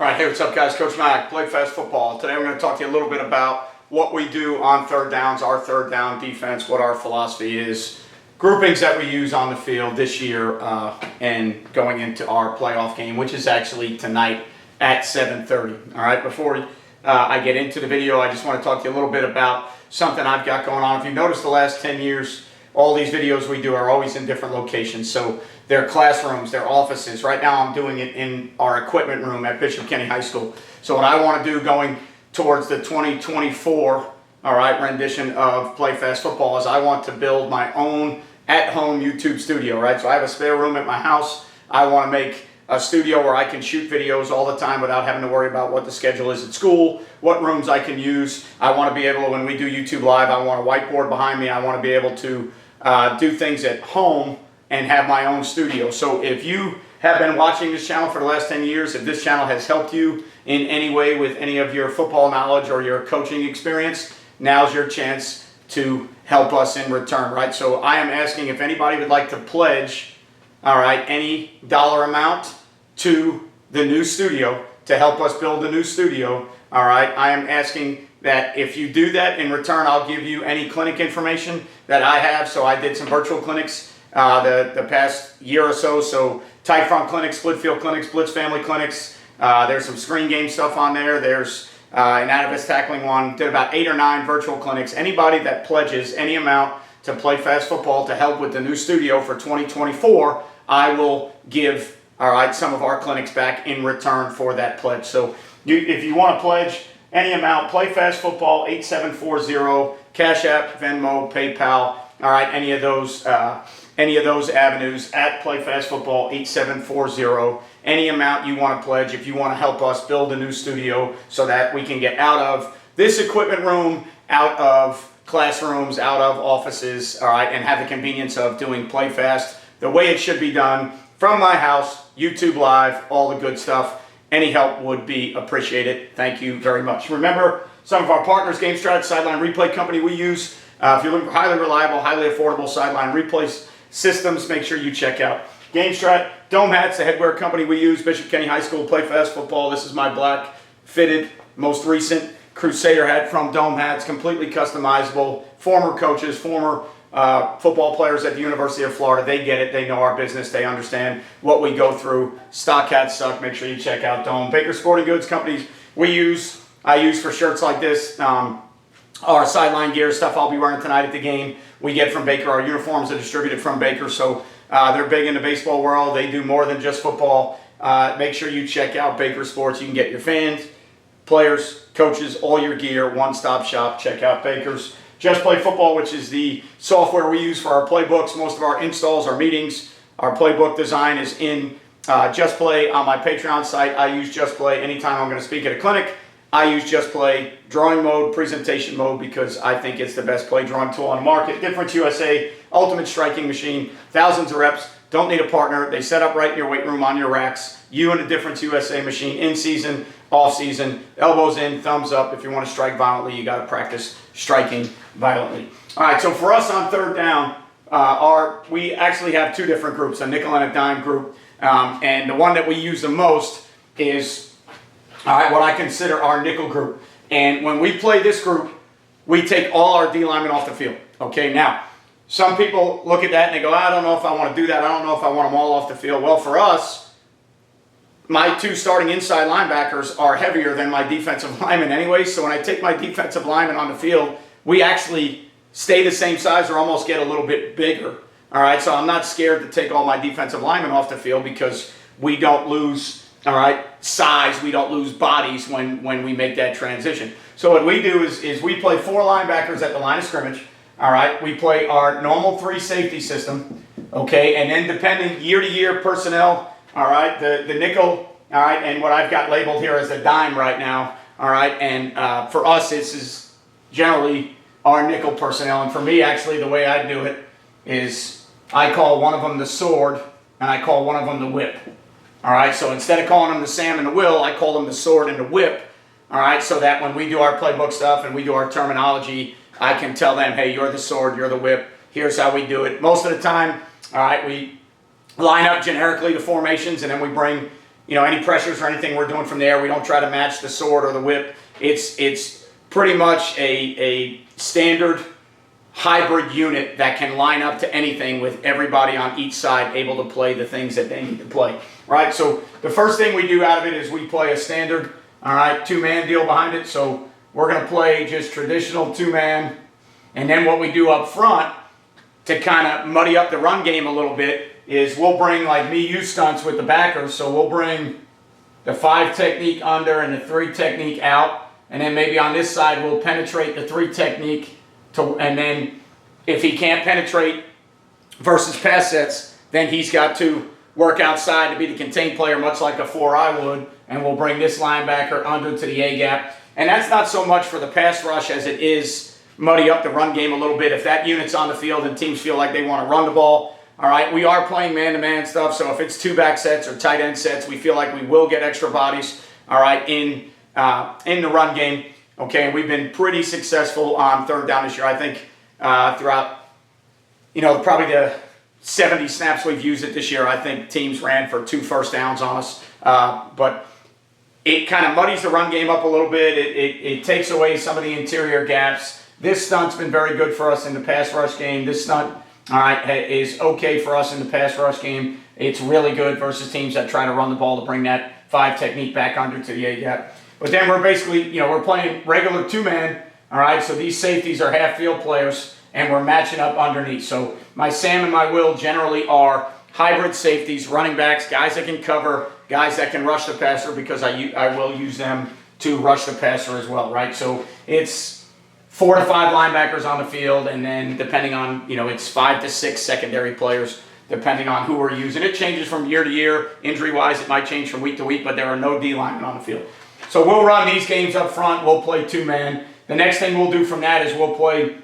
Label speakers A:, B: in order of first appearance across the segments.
A: All right, hey, what's up, guys? Coach Mack, Play Fast Football. Today I'm going to talk to you a little bit about what we do on third downs, our third down defense, what our philosophy is, groupings that we use on the field this year, and going into our playoff game, which is actually tonight at 7:30. All right, before I get into the video, I just want to talk to you a little bit about something I've got going on. If you've noticed the last 10 years, all these videos we do are always in different locations. So they're classrooms, they're offices. Right now I'm doing it in our equipment room at Bishop Kenny High School. So what I want to do going towards the 2024, all right, rendition of Play Fast Football is I want to build my own at-home YouTube studio, right? So I have a spare room at my house. I want to make a studio where I can shoot videos all the time without having to worry about what the schedule is at school, what rooms I can use. I want to be able to, when we do YouTube Live, I want a whiteboard behind me. I want to be able to do things at home and have my own studio. So if you have been watching this channel for the last 10 years, if this channel has helped you in any way with any of your football knowledge or your coaching experience, now's your chance to help us in return, right? So I am asking if anybody would like to pledge, all right, any dollar amount to the new studio to help us build the new studio, all right? I am asking that if you do that, in return, I'll give you any clinic information that I have. So I did some virtual clinics the past year or so. So tight front clinics, split field clinics, blitz family clinics. There's some screen game stuff on there. There's an out-of-bus tackling one. Did about 8 or 9 virtual clinics. Anybody that pledges any amount to Play Fast Football to help with the new studio for 2024, I will give, all right, some of our clinics back in return for that pledge. So if you want to pledge any amount, Play Fast Football 8740, Cash App, Venmo, PayPal, all right, any of those avenues at Play Fast Football 8740. Any amount you want to pledge if you want to help us build a new studio so that we can get out of this equipment room, out of classrooms, out of offices, all right, and have the convenience of doing Play Fast the way it should be done from my house, YouTube Live, all the good stuff. Any help would be appreciated. Thank you very much. Remember, some of our partners, GameStrat, sideline replay company we use. If you're looking for highly reliable, highly affordable sideline replay systems, make sure you check out GameStrat. Dome Hats, the headwear company we use, Bishop Kenny High School, Play Fast Football. This is my black fitted, most recent Crusader hat from Dome Hats, completely customizable. Former coaches, former football players at the University of Florida, they get it. They know our business. They understand what we go through. Stock hats suck. Make sure you check out Dome. Baker Sporting Goods companies I use for shirts like this. Our sideline gear, stuff I'll be wearing tonight at the game, we get from Baker. Our uniforms are distributed from Baker, so they're big in the baseball world. They do more than just football. Make sure you check out Baker Sports. You can get your fans, players, coaches, all your gear, one-stop shop. Check out Baker's. JustPlayFB, which is the software we use for our playbooks. Most of our installs, our meetings, our playbook design is in JustPlay. On my Patreon site, I use JustPlay anytime I'm going to speak at a clinic. I use JustPlay drawing mode, presentation mode, because I think it's the best play drawing tool on the market. DifferenceUSA, ultimate striking machine, thousands of reps, don't need a partner. They set up right in your weight room on your racks. You and a DifferenceUSA machine, in season, off season, elbows in, thumbs up. If you want to strike violently, you got to practice striking violently. All right, so for us on third down, we actually have 2 different groups, a nickel and a dime group. And the one that we use the most is, all right, what I consider our nickel group. And when we play this group, we take all our D linemen off the field. Okay, now, some people look at that and they go, I don't know if I want to do that. I don't know if I want them all off the field. Well, for us, my 2 starting inside linebackers are heavier than my defensive linemen anyway. So when I take my defensive linemen on the field, we actually stay the same size or almost get a little bit bigger. All right, so I'm not scared to take all my defensive linemen off the field because we don't lose, all right, size, we don't lose bodies when we make that transition. So what we do is we play 4 linebackers at the line of scrimmage. All right, we play our normal 3 safety system, okay, and then depending year to year personnel, all right, the nickel, all right, and what I've got labeled here as a dime right now, all right, and for us this is generally our nickel personnel, and for me actually the way I do it is I call one of them the sword and I call one of them the whip. All right, so instead of calling them the Sam and the Will, I call them the sword and the whip. All right, so that when we do our playbook stuff and we do our terminology, I can tell them, hey, you're the sword, you're the whip. Here's how we do it. Most of the time, all right, we line up generically the formations, and then we bring any pressures or anything we're doing from there. We don't try to match the sword or the whip. It's pretty much a standard hybrid unit that can line up to anything with everybody on each side able to play the things that they need to play. Right, so the first thing we do out of it is we play a standard, all right, two-man deal behind it. So we're going to play just traditional two-man. And then what we do up front to kind of muddy up the run game a little bit is we'll bring like me-you stunts with the backers. So we'll bring the 5 technique under and the 3 technique out. And then maybe on this side we'll penetrate the 3 technique. And then if he can't penetrate versus pass sets, then he's got to work outside to be the contained player, much like a 4-eye would, and we'll bring this linebacker under to the A-gap. And that's not so much for the pass rush as it is muddy up the run game a little bit. If that unit's on the field and teams feel like they want to run the ball, all right, we are playing man-to-man stuff, so if it's 2-back sets or tight end sets, we feel like we will get extra bodies, all right, in the run game. Okay, and we've been pretty successful on third down this year. I think throughout, probably the 70 snaps we've used it this year, I think teams ran for 2 first downs on us. But it kind of muddies the run game up a little bit. It takes away some of the interior gaps. This stunt's been very good for us in the pass rush game. This stunt, all right, is okay for us in the pass rush game. It's really good versus teams that try to run the ball to bring that 5 technique back under to the A-gap. But then we're basically, we're playing regular two-man, all right? So these safeties are half-field players, and we're matching up underneath. So my Sam and my Will generally are hybrid safeties, running backs, guys that can cover, guys that can rush the passer, because I will use them to rush the passer as well, right? So it's 4 to 5 linebackers on the field, and then depending on, it's 5 to 6 secondary players, depending on who we're using. It changes from year to year. Injury-wise, it might change from week to week, but there are no D linemen on the field. So we'll run these games up front. We'll play two-man. The next thing we'll do from that is we'll play,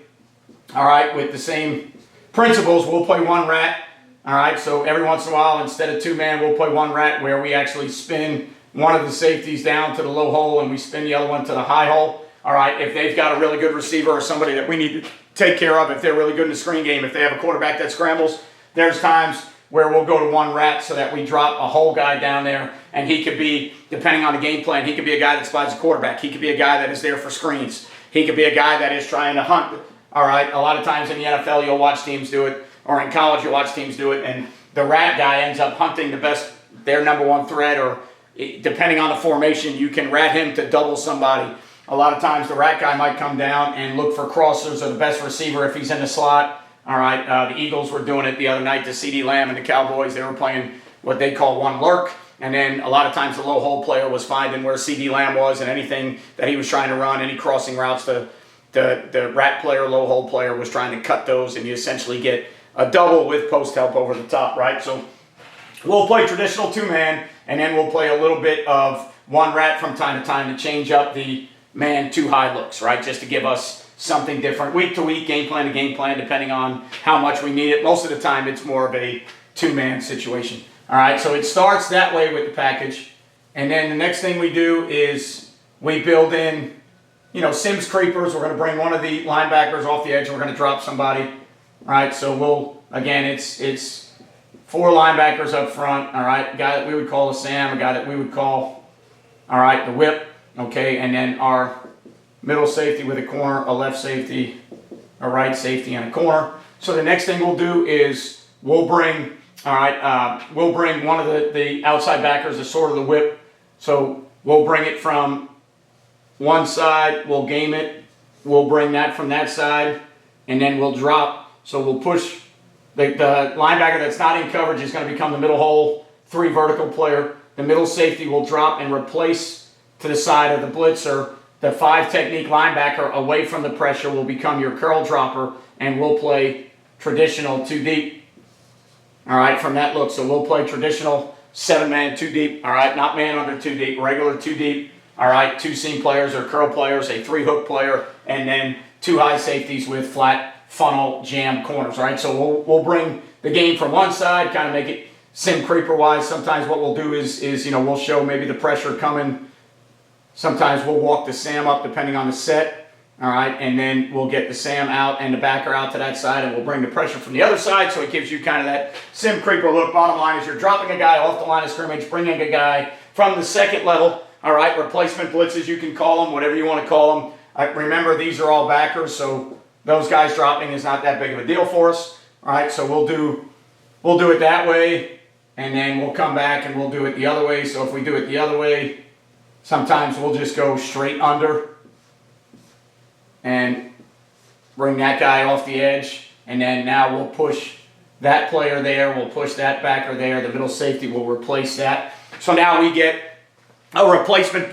A: all right, with the same principles, we'll play one rat. All right, so every once in a while, instead of two-man, we'll play one rat where we actually spin one of the safeties down to the low hole and we spin the other one to the high hole. All right, if they've got a really good receiver or somebody that we need to take care of, if they're really good in the screen game, if they have a quarterback that scrambles, there's times where we'll go to one rat so that we drop a whole guy down there, and he could be, depending on the game plan, he could be a guy that spies a quarterback. He could be a guy that is there for screens. He could be a guy that is trying to hunt. All right, a lot of times in the NFL, you'll watch teams do it, or in college, you'll watch teams do it, and the rat guy ends up hunting their number one threat, or depending on the formation, you can rat him to double somebody. A lot of times, the rat guy might come down and look for crossers or the best receiver if he's in the slot. All right, the Eagles were doing it the other night to CeeDee Lamb and the Cowboys. They were playing what they call one lurk. And then a lot of times the low hole player was finding where CeeDee Lamb was, and anything that he was trying to run, any crossing routes, the rat player, low hole player was trying to cut those, and you essentially get a double with post help over the top, right? So we'll play traditional two-man, and then we'll play a little bit of one rat from time to time to change up the man too high looks, right? Just to give us something different week to week, game plan to game plan, depending on how much we need it. Most of the time, it's more of a two-man situation. All right, so it starts that way with the package. And then the next thing we do is we build in, Sims creepers. We're going to bring one of the linebackers off the edge. And we're going to drop somebody. All right, so it's 4 linebackers up front. All right, a guy that we would call a Sam, a guy that we would call, all right, the whip. Okay, and then our middle safety with a corner, a left safety, a right safety, and a corner. So the next thing we'll do is we'll bring one of the outside backers, the sort of the whip. So we'll bring it from one side, we'll game it, we'll bring that from that side, and then we'll drop. So we'll push the linebacker that's not in coverage is going to become the middle hole, 3 vertical player. The middle safety will drop and replace to the side of the blitzer. The 5 technique linebacker away from the pressure will become your curl dropper, and we'll play traditional 2 deep. All right, from that look. So we'll play traditional 7-man 2 deep. All right, not man under 2 deep, regular 2 deep. All right, 2 seam players or curl players, a 3 hook player, and then 2 high safeties with flat funnel jam corners. All right, so we'll bring the game from one side, kind of make it sim creeper wise. Sometimes what we'll do is we'll show maybe the pressure coming. Sometimes we'll walk the Sam up depending on the set. all right, and then we'll get the Sam out and the backer out to that side, and we'll bring the pressure from the other side, so it gives you kind of that sim creeper look. Bottom line is you're dropping a guy off the line of scrimmage, bringing a guy from the second level, all right, replacement blitzes, you can call them, whatever you want to call them. Remember, these are all backers, so those guys dropping is not that big of a deal for us, all right, so we'll do it that way, and then we'll come back and we'll do it the other way. So if we do it the other way, sometimes we'll just go straight under and bring that guy off the edge, and then now we'll push that player there, we'll push that backer there, the middle safety will replace that. So now we get a replacement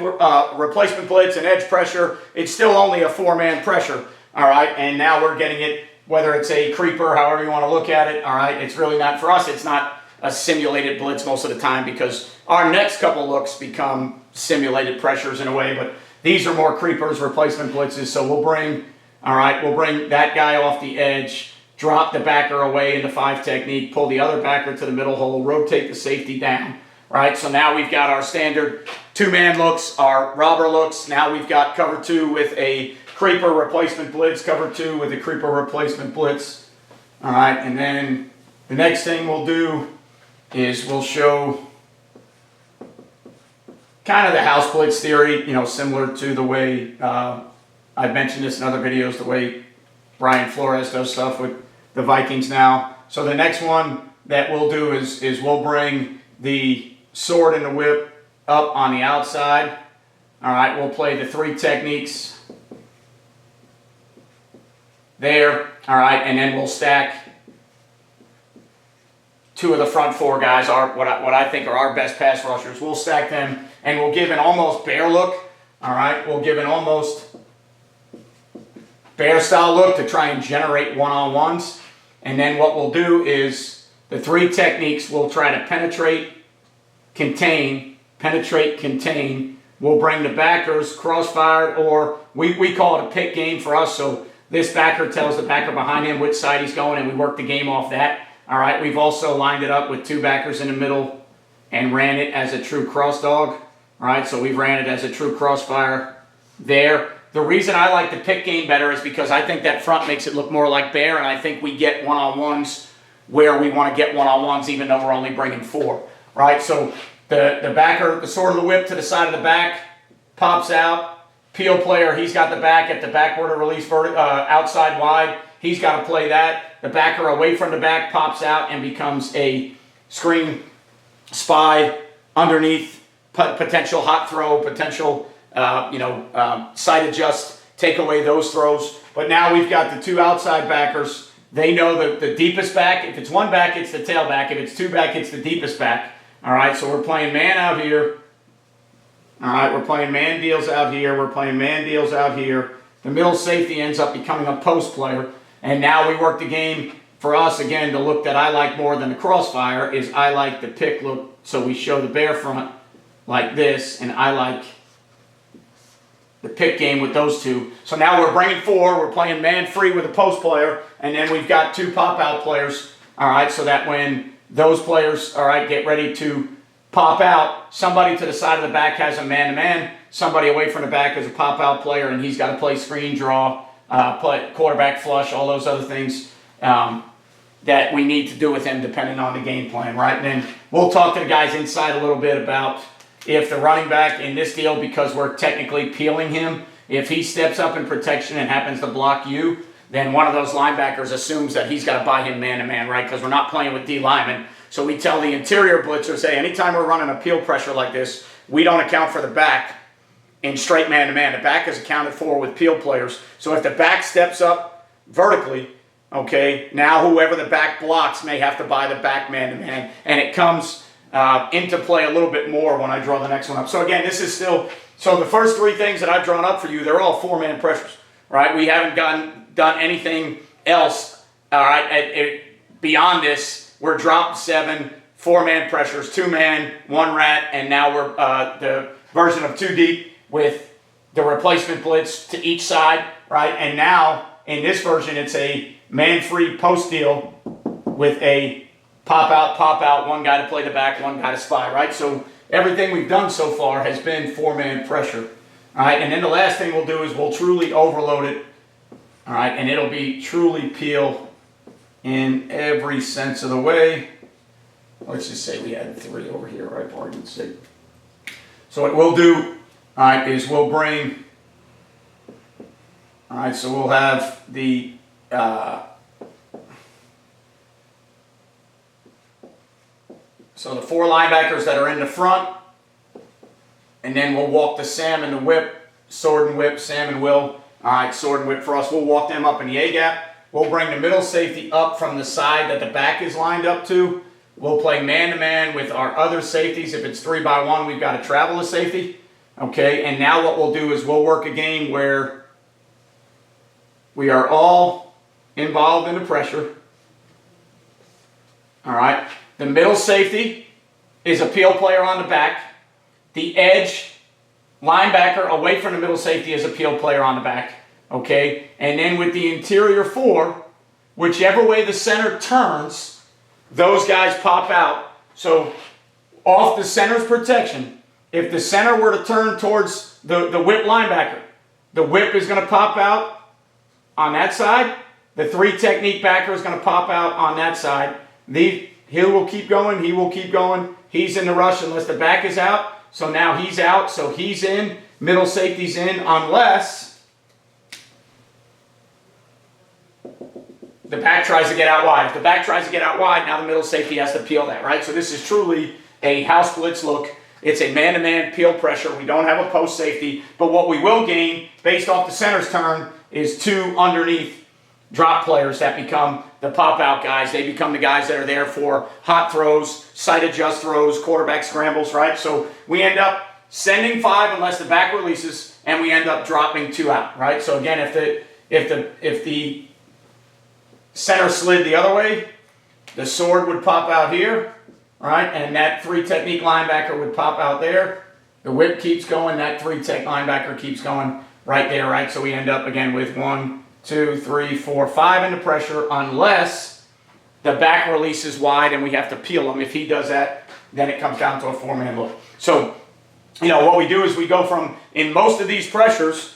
A: blitz and edge pressure. It's still only a 4-man pressure, all right, and now we're getting it, whether it's a creeper, however you want to look at it, all right, it's really not, for us, it's not a simulated blitz most of the time, because our next couple looks become simulated pressures in a way, but these are more creepers, replacement blitzes. So we'll bring that guy off the edge, drop the backer away in the 5 technique, pull the other backer to the middle hole, rotate the safety down, right? So now we've got our standard 2-man looks, our robber looks. Now we've got cover 2 with a creeper replacement blitz, cover 2 with a creeper replacement blitz, all right? And then the next thing we'll do is we'll show kind of the house blitz theory, similar to the way I've mentioned this in other videos, the way Brian Flores does stuff with the Vikings now. So the next one that we'll do is we'll bring the sword and the whip up on the outside. All right, we'll play the 3 techniques there. All right, and then we'll stack 2 of the front 4 guys, what I think are our best pass rushers. We'll stack them, and we'll give an almost bear look. All right, we'll give an almost bear style look to try and generate one-on-ones. And then what we'll do is the 3 techniques, we'll try to penetrate, contain. We'll bring the backers cross-fired, or we call it a pick game for us. So this backer tells the backer behind him which side he's going, and we work the game off that. All right, we've also lined it up with 2 backers in the middle and ran it as a true cross dog. All right, so we ran it as a true crossfire there. The reason I like the pick game better is because I think that front makes it look more like bear, and I think we get one-on-ones where we want to get one-on-ones even though we're only bringing 4. Right, so the backer, the sword of the whip to the side of the back, pops out. Peel player, he's got the back at the backward or release outside wide. He's got to play that. The backer away from the back pops out and becomes a screen spy underneath, potential hot throw, potential side adjust, take away those throws. But now we've got the 2 outside backers. They know the deepest back. If it's 1 back, it's the tail back. If it's 2 back, it's the deepest back. All right, so we're playing man out here. All right, we're playing man deals out here. We're playing man deals out here. The middle safety ends up becoming a post player. And now we work the game. For us, again, the look that I like more than the crossfire is I like the pick look. So we show the bear front like this, and I like the pick game with those 2. So now we're bringing 4. We're playing man free with a post player, and then we've got 2 pop-out players. All right, so that when those players, all right, get ready to pop out, somebody to the side of the back has a man-to-man, somebody away from the back is a pop-out player, and he's got to play screen draw, play quarterback flush, all those other things that we need to do with him depending on the game plan, right? And then we'll talk to the guys inside a little bit about if the running back in this deal, because we're technically peeling him, if he steps up in protection and happens to block you, then one of those linebackers assumes that he's got to buy him man-to-man, right? Because we're not playing with D linemen. So we tell the interior blitzers, hey, anytime we're running a peel pressure like this, we don't account for the back in straight man-to-man. The back is accounted for with peel players. So if the back steps up vertically, okay, now whoever the back blocks may have to buy the back man-to-man. And it comes into play a little bit more when I draw the next one up. So again, this is still, so the first 3 things that I've drawn up for you, they're all 4-man pressures, right? We haven't done anything else, all right, beyond this. We're drop 7, 4-man pressures, 2-man, 1 rat, and now we're the version of 2 deep with the replacement blitz to each side, right? And now in this version, it's a man-free post deal with a pop out, 1 guy to play the back, 1 guy to spy, right? So everything we've done so far has been 4-man pressure, All right, and then the last thing we'll do is we'll truly overload it. All right, and it'll be truly peel in every sense of the way. Let's just say we had 3 over here, right, for argument's sake. So what we'll do, all right, is we'll bring, all right, so we'll have the, so the 4 linebackers that are in the front, and then we'll walk the Sam and the whip, sword and whip, Sam and Will. All right, sword and whip for us. We'll walk them up in the A-gap. We'll bring the middle safety up from the side that the back is lined up to. We'll play man-to-man with our other safeties. If it's 3 by 1, we've got to travel a safety. Okay, and now what we'll do is we'll work a game where we are all involved in the pressure. All right, the middle safety is a peel player on the back. The edge linebacker away from the middle safety is a peel player on the back. Okay, and then with the interior 4, whichever way the center turns, those guys pop out. So off the center's protection, if the center were to turn towards the whip linebacker, the whip is going to pop out on that side. The 3 technique backer is going to pop out on that side. He will keep going. He will keep going. He's in the rush unless the back is out. So now he's out. So he's in. Middle safety's in unless the back tries to get out wide. If the back tries to get out wide, now the middle safety has to peel that, right? So this is truly a house blitz look. It's a man-to-man peel pressure. We don't have a post safety. But what we will gain, based off the center's turn, is 2 underneath drop players that become the pop-out guys. They become the guys that are there for hot throws, sight adjust throws, quarterback scrambles, right? So we end up sending 5 unless the back releases, and we end up dropping 2 out, right? So again, if the center slid the other way, the sword would pop out here, right? And that 3 technique linebacker would pop out there. The whip keeps going. That 3 tech linebacker keeps going right there, right? So we end up again with 1, 2, 3, 4, 5 into pressure unless the back releases wide and we have to peel him. If he does that, then it comes down to a 4-man look. So, you know, what we do is we go from, in most of these pressures,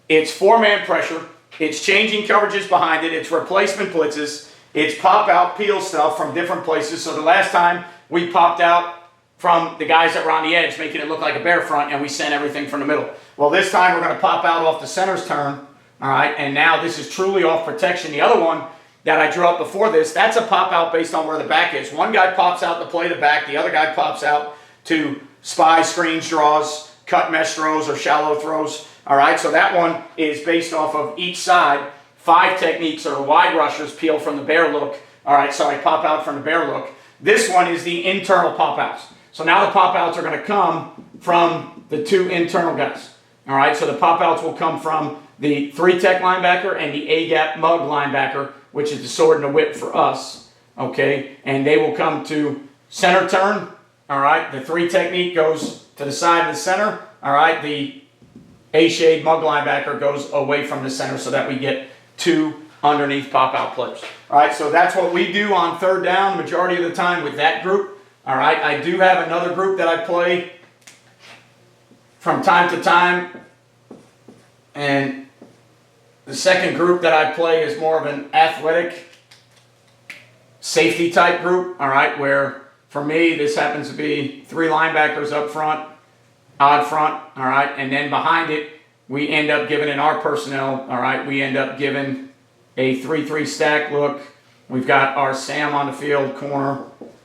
A: it's 4-man pressure. It's changing coverages behind it. It's replacement blitzes. It's pop-out, peel stuff from different places. So the last time we popped out from the guys that were on the edge, making it look like a bear front, and we sent everything from the middle. Well, this time we're going to pop out off the center's turn, all right? And now this is truly off protection. The other one that I drew up before this, that's a pop-out based on where the back is. One guy pops out to play the back. The other guy pops out to spy, screens, draws, cut mesh throws, or shallow throws. All right, so that one is based off of each side. 5 techniques or wide rushers peel from the bear look. All right, sorry, pop out from the bear look. This one is the internal pop-outs. So now the pop-outs are going to come from the 2 internal guys. All right, so the pop-outs will come from the 3 tech linebacker and the A-gap mug linebacker, which is the sword and the whip for us. Okay, and they will come to center turn. All right, the 3 technique goes to the side of the center. All right, the A-shade mug linebacker goes away from the center so that we get 2 underneath pop-out players. All right, so that's what we do on third down the majority of the time with that group. All right, I do have another group that I play from time to time, and the second group that I play is more of an athletic safety type group, all right, where for me this happens to be 3 linebackers up front, odd front, all right, and then behind it we end up giving in our personnel, all right, we end up giving a 3-3 stack look. We've got our Sam on the field, corner,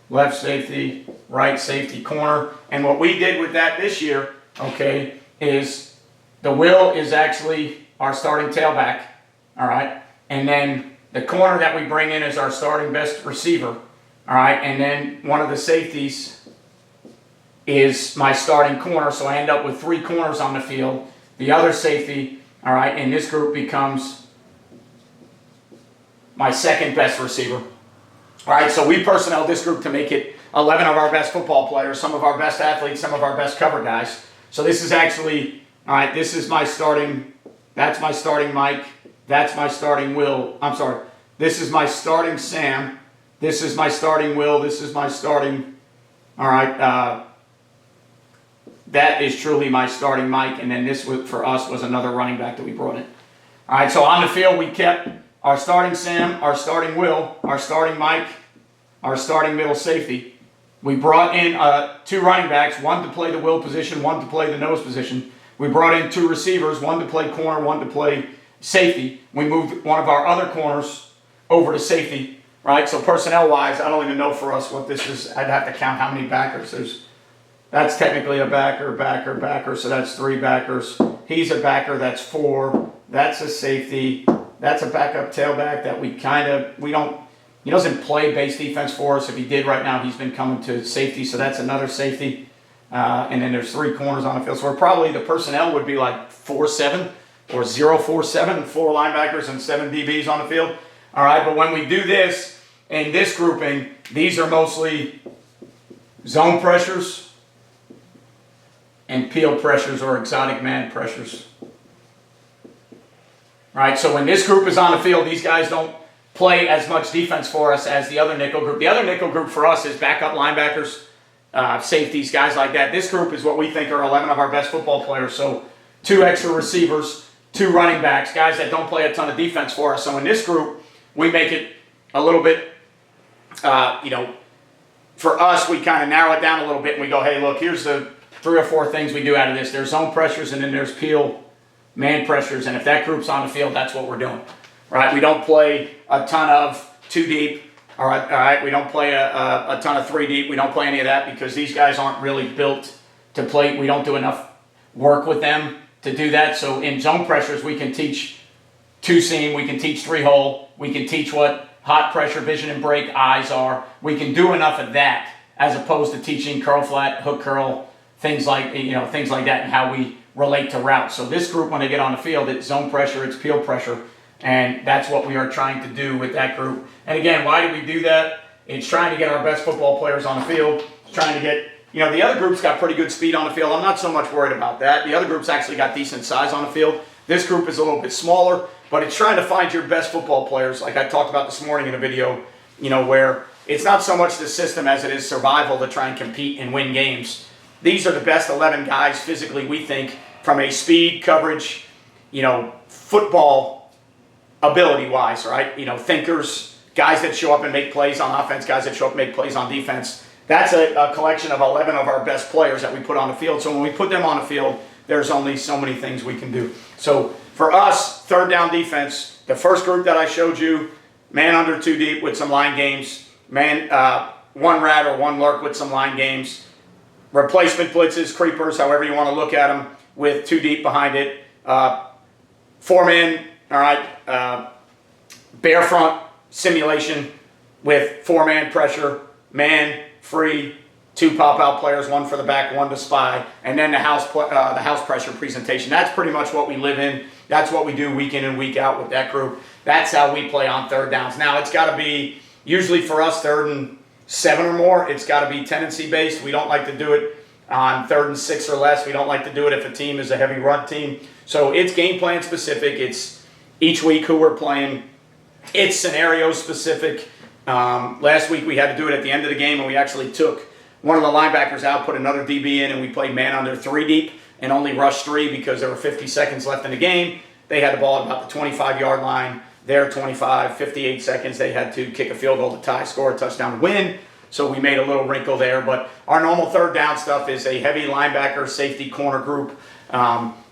A: left safety, right safety, corner. And what we did with that this year, okay, is the Will is actually our starting tailback, all right, and then the corner that we bring in is our starting best receiver, all right, and then one of the safeties is my starting corner, so I end up with 3 corners on the field. The other safety, all right, in this group becomes my second best receiver. All right, so we personnel this group to make it 11 of our best football players, some of our best athletes, some of our best cover guys. So this is actually, all right, this is my starting, that's my starting Mike, that's my starting Will, I'm sorry, this is my starting Sam, this is my starting Will, this is my starting, all right, that is truly my starting Mike. And then this was, for us, was another running back that we brought in. All right, so on the field, we kept our starting Sam, our starting Will, our starting Mike, our starting middle safety. We brought in 2 running backs, one to play the Will position, one to play the nose position. We brought in 2 receivers, one to play corner, one to play safety. We moved one of our other corners over to safety, right? So personnel-wise, I don't even know for us what this is. I'd have to count how many backers. That's technically a backer, so that's 3 backers. He's a backer, that's 4. That's a safety. That's a backup tailback that he doesn't play base defense for us. If he did right now, he's been coming to safety, so that's another safety. And then there's 3 corners on the field. So we're probably, the personnel would be like 4-7 or 0-4-7, 4 linebackers and 7 DBs on the field. All right, but when we do this, in this grouping, these are mostly zone pressures and peel pressures or exotic man pressures. Right, so when this group is on the field, these guys don't play as much defense for us as the other nickel group. The other nickel group for us is backup linebackers, safeties, guys like that. This group is what we think are 11 of our best football players. So 2 extra receivers, 2 running backs, guys that don't play a ton of defense for us. So in this group, we make it a little bit, for us, we kind of narrow it down a little bit and we go, hey, look, here's the 3 or 4 things we do out of this. There's zone pressures and then there's peel man pressures, and if that group's on the field, that's what we're doing, right? We don't play a ton of 2 deep, all right? We don't play a ton of 3 deep. We don't play any of that because these guys aren't really built to play. We don't do enough work with them to do that. So in zone pressures, we can teach 2 seam, we can teach 3 hole, we can teach what hot pressure, vision and break eyes are. We can do enough of that as opposed to teaching curl flat, hook curl, things like that, and how we relate to routes. So this group, when they get on the field, it's zone pressure, it's peel pressure, and that's what we are trying to do with that group. And again, why do we do that? It's trying to get our best football players on the field. It's trying to get, the other group's got pretty good speed on the field. I'm not so much worried about that. The other group's actually got decent size on the field. This group is a little bit smaller, but it's trying to find your best football players, like I talked about this morning in a video, where it's not so much the system as it is survival to try and compete and win games. These are the best 11 guys physically, we think, from a speed, coverage, football ability-wise, right? Thinkers, guys that show up and make plays on offense, guys that show up and make plays on defense. That's a collection of 11 of our best players that we put on the field. So when we put them on the field, there's only so many things we can do. So for us, 3rd down defense, the first group that I showed you, man under 2 deep with some line games, man 1 rat or 1 lurk with some line games, replacement blitzes, creepers, however you want to look at them, with 2 deep behind it. 4-man, all right, bare front simulation with 4-man pressure, man, free, 2 pop-out players, 1 for the back, 1 to spy, and then the house pressure presentation. That's pretty much what we live in. That's what we do week in and week out with that group. That's how we play on 3rd downs. Now, it's got to be, usually for us, 3rd and 7 or more, it's got to be tendency-based. We don't like to do it on 3rd and 6 or less. We don't like to do it if a team is a heavy run team. So it's game plan specific. It's each week who we're playing. It's scenario specific. Last week we had to do it at the end of the game, and we actually took one of the linebackers out, put another DB in, and we played man under 3 deep and only rushed 3 because there were 50 seconds left in the game. They had the ball at about the 25-yard line. Their 25, 58 seconds. They had to kick a field goal to tie, score a touchdown to win. So we made a little wrinkle there. But our normal 3rd down stuff is a heavy linebacker, safety, corner group.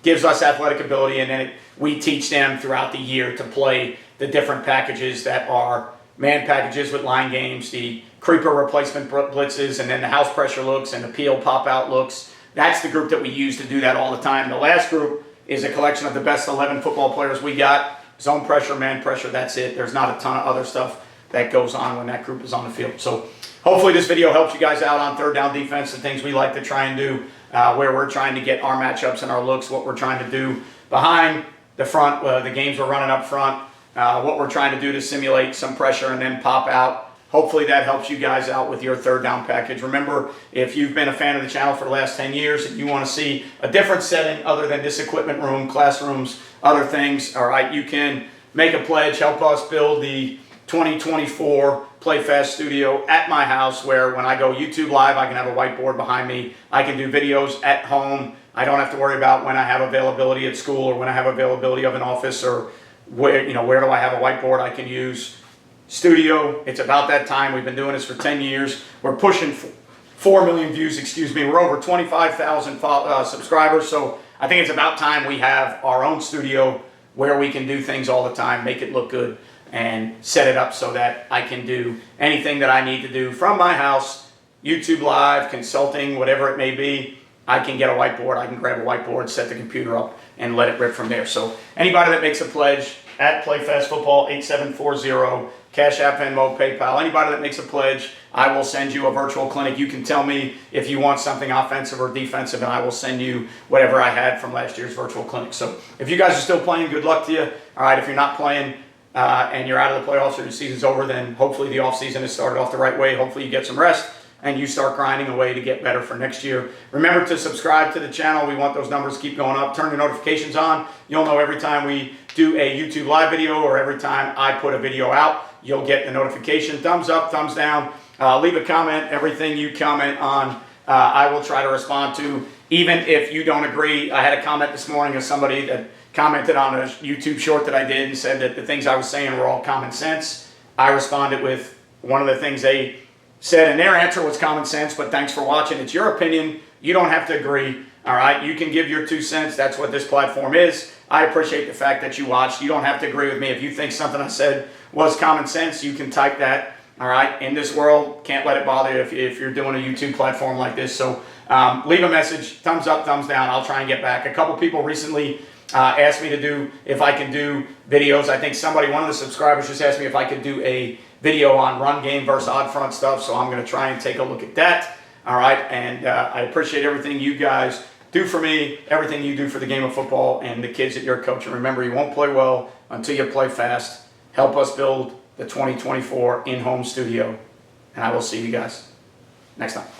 A: Gives us athletic ability, and then we teach them throughout the year to play the different packages that are man packages with line games, the creeper replacement blitzes, and then the house pressure looks and the peel pop-out looks. That's the group that we use to do that all the time. The last group is a collection of the best 11 football players we got. Zone pressure, man pressure, that's it. There's not a ton of other stuff that goes on when that group is on the field. So hopefully this video helps you guys out on 3rd down defense, the things we like to try and do, where we're trying to get our matchups and our looks, what we're trying to do behind the front, the games we're running up front, what we're trying to do to simulate some pressure and then pop out. Hopefully that helps you guys out with your 3rd down package. Remember, if you've been a fan of the channel for the last 10 years and you want to see a different setting other than this equipment room, classrooms, other things, all right, you can make a pledge, help us build the 2024 Play Fast studio at my house, where when I go YouTube live, I can have a whiteboard behind me. I can do videos at home. I don't have to worry about when I have availability at school or when I have availability of an office, or where do I have a whiteboard I can use. Studio, it's about that time. We've been doing this for 10 years. We're pushing 4 million views, We're over 25,000 subscribers, so I think it's about time we have our own studio where we can do things all the time, make it look good, and set it up so that I can do anything that I need to do from my house, YouTube Live, consulting, whatever it may be. I can get a whiteboard, I can grab a whiteboard, set the computer up, and let it rip from there. So anybody that makes a pledge at PlayFastFootball 8740, Cash App, Venmo, PayPal, anybody that makes a pledge, I will send you a virtual clinic. You can tell me if you want something offensive or defensive, and I will send you whatever I had from last year's virtual clinic. So if you guys are still playing, good luck to you. All right, if you're not playing and you're out of the playoffs or your season's over, then hopefully the offseason has started off the right way. Hopefully you get some rest and you start grinding away to get better for next year. Remember to subscribe to the channel. We want those numbers to keep going up. Turn your notifications on. You'll know every time we do a YouTube live video or every time I put a video out, you'll get the notification. Thumbs up, thumbs down. Leave a comment. Everything you comment on, I will try to respond to, even if you don't agree. I had a comment this morning of somebody that commented on a YouTube short that I did and said that the things I was saying were all common sense. I responded with one of the things they said, and their answer was common sense, but thanks for watching. It's your opinion. You don't have to agree. All right, you can give your 2 cents. That's what this platform is. I appreciate the fact that you watched. You don't have to agree with me. If you think something I said was common sense, you can type that. All right, in this world, can't let it bother you if you're doing a YouTube platform like this. So leave a message, thumbs up, thumbs down. I'll try and get back. A couple people recently asked me to do, if I can do videos. I think one of the subscribers just asked me if I could do a video on run game versus odd front stuff. So I'm going to try and take a look at that. All right, and I appreciate everything you guys do for me, everything you do for the game of football and the kids that you're coaching. Remember, you won't play well until you play fast. Help us build the 2024 in-home studio, and I will see you guys next time.